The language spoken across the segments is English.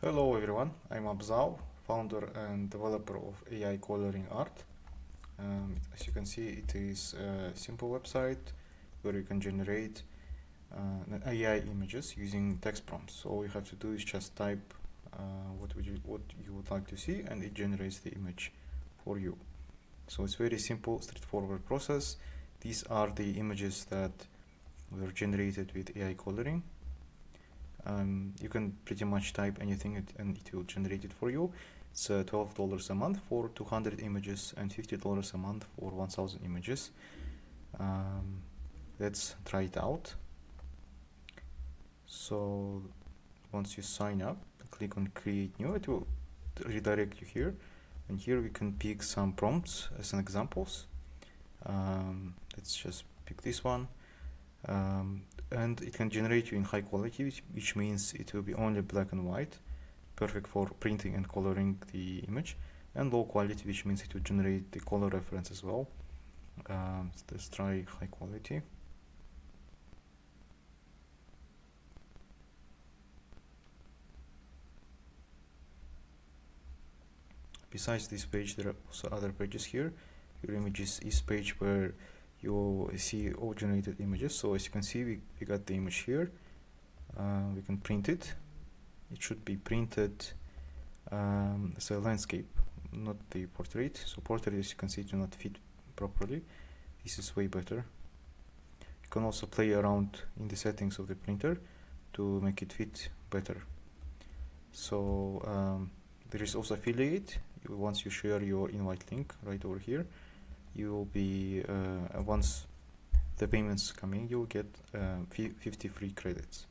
Hello everyone, I'm Abzal, founder and developer of AIColoring.Art. As you can see, it is a simple website where you can generate AI images using text prompts. So all you have to do is just type what you would like to see, and it generates the image for you. So it's very simple, straightforward process. These are the images that were generated with AI coloring. You can pretty much type anything and it will generate it for you. It's $12 a month for 200 images and $50 a month for 1000 images. Let's try it out. So once you sign up, click on create new. It will redirect you here, and here we can pick some prompts as an examples. Let's just pick this one. And it can generate you in high quality, which means it will be only black and white, perfect for printing and coloring the image, and low quality, which means it will generate the color reference as well. Let's try high quality. Besides this page, there are also other pages here. Your images is page where you see all generated images. So as you can see, we got the image here. We can print it. It should be printed as a landscape, not the portrait. So portrait, as you can see, do not fit properly. This is way better. You can also play around in the settings of the printer to make it fit better. So there is also affiliate. Once you share your invite link right over here, you will be once the payments come in, you'll get 50 free credits.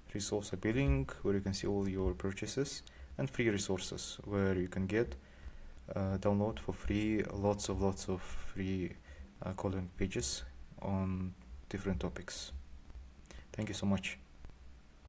There is also billing where you can see all your purchases, and free resources where you can get download for free lots of free coloring pages on different topics. Thank you so much.